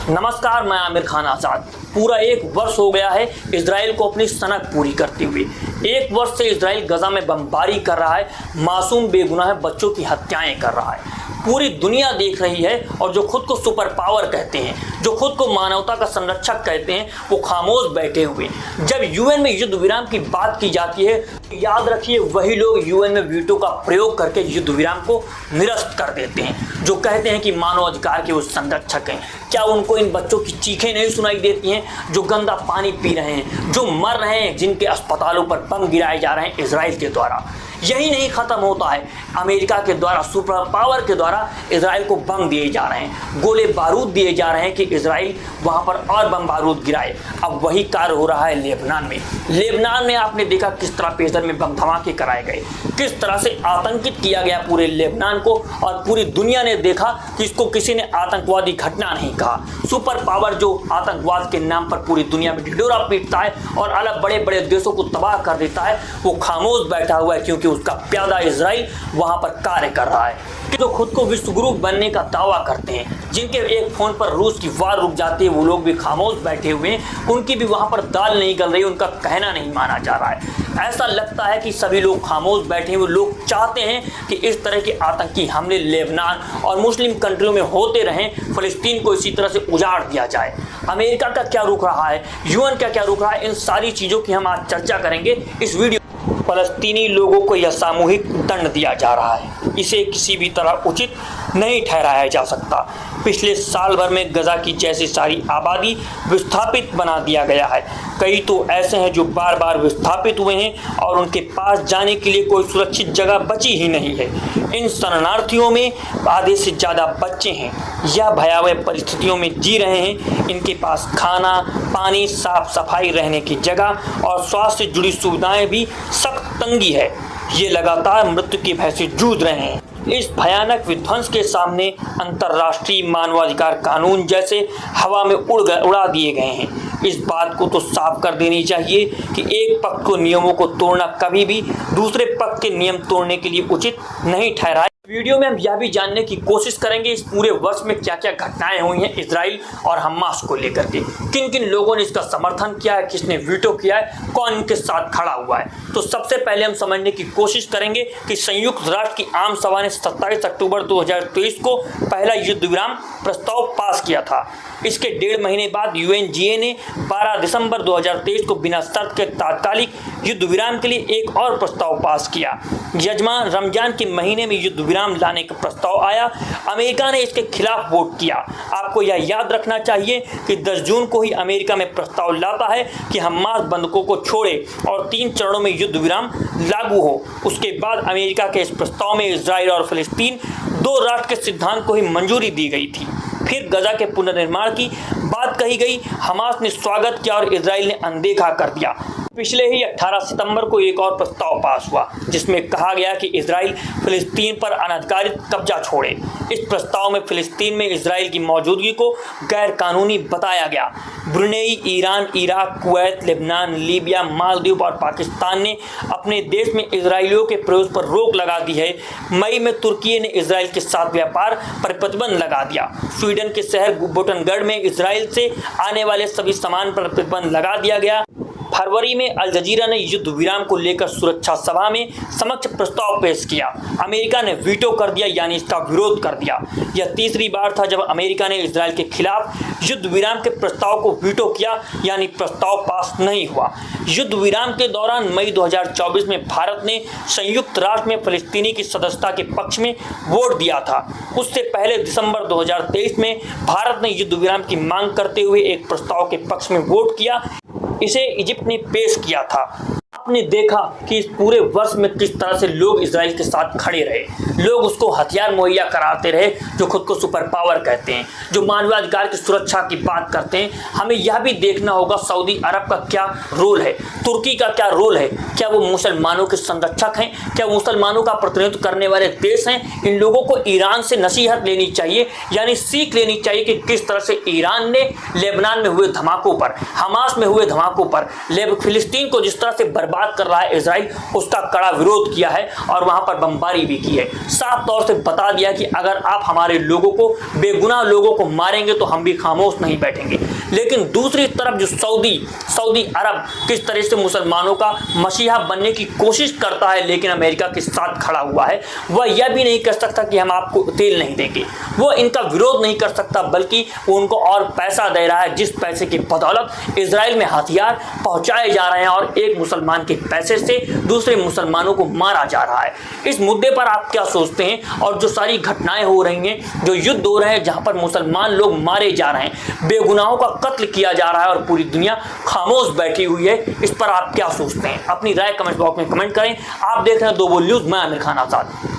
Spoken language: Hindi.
नमस्कार, मैं आमिर खान आज़ाद। पूरा एक वर्ष हो गया है इजराइल को अपनी सनक पूरी करते हुए। एक वर्ष से इजराइल गजा में बमबारी कर रहा है, मासूम बेगुनाह बच्चों की हत्याएं कर रहा है। पूरी दुनिया देख रही है और जो खुद को सुपर पावर कहते हैं, जो खुद को मानवता का संरक्षक कहते हैं, वो खामोश बैठे हुए। जब यूएन में युद्ध विराम की बात की जाती है, याद रखिए वही लोग यूएन में वीटो का प्रयोग करके युद्ध विराम को निरस्त कर देते हैं। जो कहते हैं कि मानव अधिकार के वो संरक्षक हैं, क्या उनको इन बच्चों की चीखें नहीं सुनाई देती हैं जो गंदा पानी पी रहे हैं, जो मर रहे हैं, जिनके अस्पतालों पर बम गिराए जा रहे हैं इजराइल के द्वारा। यही नहीं खत्म होता है, अमेरिका के द्वारा, सुपर पावर के द्वारा इजराइल को बम दिए जा रहे हैं, गोले बारूद दिए जा रहे हैं कि इजराइल वहां पर और बम बारूद गिराए। अब वही कार्य हो रहा है लेबनान में। लेबनान में आपने देखा किस तरह पेजर में बम धमाके कराए गए, किस तरह से आतंकित किया गया पूरे लेबनान को, और पूरी दुनिया ने देखा कि इसको किसी ने आतंकवादी घटना नहीं कहा। सुपर पावर जो आतंकवाद के नाम पर पूरी दुनिया में ढिढोरा पीटता है और अलग बड़े बड़े देशों को तबाह कर देता है, वो खामोश बैठा हुआ है क्योंकि उसका प्यादा इजराइल वहां पर कार्य कर रहा है। कि जो खुद को विश्वगुरु बनने का दावा करते हैं, जिनके एक फोन पर रूस की वार रुक जाती है, वो लोग भी खामोश बैठे हुए हैं। उनकी भी वहां पर दाल नहीं गल रही, उनका कहना नहीं माना जा रहा है। ऐसा लगता है कि सभी लोग खामोश बैठे हुए लोग चाहते हैं कि इस तरह के आतंकी हमले लेबनान और मुस्लिम कंट्रियों में होते रहें, फिलिस्तीन को इसी तरह से उजाड़ दिया जाए। अमेरिका का क्या रुख रहा है, यूएन का क्या रुख रहा है, इन सारी चीज़ों की हम आज चर्चा करेंगे इस वीडियो। फलस्तीनी लोगों को यह सामूहिक दंड दिया जा रहा है, इसे किसी भी तरह उचित नहीं ठहराया जा सकता। पिछले साल भर में गजा की जैसी सारी आबादी विस्थापित बना दिया गया है। कई तो ऐसे हैं जो बार बार विस्थापित हुए हैं और उनके पास जाने के लिए कोई सुरक्षित जगह बची ही नहीं है। इन शरणार्थियों में आधे से ज़्यादा बच्चे हैं, यह भयावह परिस्थितियों में जी रहे हैं। इनके पास खाना, पानी, साफ सफाई, रहने की जगह और स्वास्थ्य से जुड़ी सुविधाएं भी सख्त तंगी है। ये लगातार मृत्यु के भय से जूझ रहे हैं। इस भयानक विध्वंस के सामने अंतर्राष्ट्रीय मानवाधिकार कानून जैसे हवा में उड़ा दिए गए हैं। इस बात को तो साफ कर देनी चाहिए कि एक पक्ष को नियमों को तोड़ना कभी भी दूसरे पक्ष के नियम तोड़ने के लिए उचित नहीं ठहरा। वीडियो में हम यह भी जानने की कोशिश करेंगे इस पूरे वर्ष में क्या क्या घटनाएं हुई हैं इजराइल और हमास को लेकर के, किन किन लोगों ने इसका समर्थन किया है, किसने वीटो किया है, कौन इनके साथ खड़ा हुआ है। तो सबसे पहले हम समझने की कोशिश करेंगे कि संयुक्त राष्ट्र की आम सभा ने 27 अक्टूबर 2023 को पहला युद्ध विराम प्रस्ताव पास किया था। इसके 1.5 महीने बाद यूएनजीए ने 12 दिसंबर 2023 को बिना शर्त के तात्कालिक युद्ध विराम के लिए एक और प्रस्ताव पास किया। यजमान रमजान के महीने में युद्ध विराम लाने का प्रस्ताव आया, अमेरिका ने इसके खिलाफ वोट किया। आपको यह याद रखना चाहिए कि 10 जून को ही अमेरिका में प्रस्ताव लाता है कि हमास बंधकों को छोड़े और 3 चरणों में युद्ध विराम लागू हो। उसके बाद अमेरिका के इस प्रस्ताव में इजराइल और फिलिस्तीन 2 राष्ट्र के सिद्धांत को ही मंजूरी दी गई थी। फिर गजा के पुनर्निर्माण की बात कही गई, हमास ने स्वागत किया और इजराइल ने अनदेखा कर दिया। पिछले ही 18 सितंबर को एक और प्रस्ताव पास हुआ जिसमें कहा गया कि इजराइल फिलिस्तीन पर अनधिकारित कब्जा छोड़े। इस प्रस्ताव में फिलिस्तीन में इजराइल की मौजूदगी को गैर कानूनी बताया गया। Brunei, Iran, Iraq, Kuwait, Lebanon, Libya, Maldives और पाकिस्तान ने अपने देश में इजराइलियों के प्रवेश पर रोक लगा दी है। मई में तुर्की ने इजराइल के साथ व्यापार पर प्रतिबंध लगा दिया। स्वीडन के शहर बोटनगढ़ में इजराइल से आने वाले सभी सामान पर प्रतिबंध लगा दिया गया। फरवरी में अल जजीरा ने युद्ध विराम को लेकर सुरक्षा सभा में समक्ष प्रस्ताव पेश किया। अमेरिका ने वीटो कर दिया, यानी इसका विरोध कर दिया। यह तीसरी बार था जब अमेरिका ने इजराइल के खिलाफ युद्ध विराम के प्रस्ताव को वीटो किया, यानी प्रस्ताव पास नहीं हुआ। युद्ध विराम के दौरान मई 2024 में भारत ने संयुक्त राष्ट्र में फिलिस्तीनी की सदस्यता के पक्ष में वोट दिया था। उससे पहले दिसंबर 2023 में भारत ने युद्ध विराम की मांग करते हुए एक प्रस्ताव के पक्ष में वोट किया। इसे इजिप्ट ने पेश किया था। आपने देखा कि इस पूरे वर्ष में किस तरह से लोग इजराइल के साथ खड़े रहे। लोग उसको हथियार मुहैया कराते रहे जो खुद को सुपर पावर कहते हैं, जो मानवाधिकार की सुरक्षा की बात करते हैं। हमें यह भी देखना होगा सऊदी अरब का क्या रोल है, तुर्की का क्या रोल है। क्या वो मुसलमानों के संरक्षक हैं? क्या मुसलमानों का प्रतिनिधित्व करने वाले देश हैं? इन लोगों को ईरान से नसीहत लेनी चाहिए, यानी सीख लेनी चाहिए कि किस तरह से ईरान ने लेबनान में हुए धमाकों पर, हमास में हुए धमाकों पर, फिलिस्तीन को जिस तरह से बर्बाद बर्बाद कर रहा है इजराइल, उसका कड़ा विरोध किया है और वहां पर बमबारी भी की है। साफ तौर से बता दिया कि अगर आप हमारे लोगों को, बेगुनाह लोगों को मारेंगे तो हम भी खामोश नहीं बैठेंगे। लेकिन दूसरी तरफ जो सऊदी अरब किस तरह से मुसलमानों का मसीहा बनने की कोशिश करता है लेकिन अमेरिका के साथ खड़ा हुआ है, वह यह भी नहीं कर सकता कि हम आपको तेल नहीं देंगे। वो इनका विरोध नहीं कर सकता, बल्कि वो उनको और पैसा दे रहा है, जिस पैसे की बदौलत इजराइल में हथियार पहुंचाए जा रहे हैं और एक मुसलमान के पैसे से दूसरे मुसलमानों को मारा जा रहा है। इस मुद्दे पर आप क्या सोचते हैं? और जो सारी घटनाएं हो रही हैं, जो युद्ध हो रहे हैं जहां पर मुसलमान लोग मारे जा रहे हैं, बेगुनाहों का कत्ल किया जा रहा है और पूरी दुनिया खामोश बैठी हुई है, इस पर आप क्या सोचते हैं? अपनी राय कमेंट बॉक्स में कमेंट करें। आप देख रहे हैं दो बोल न्यूज़, मैं आमिर खान आजाद।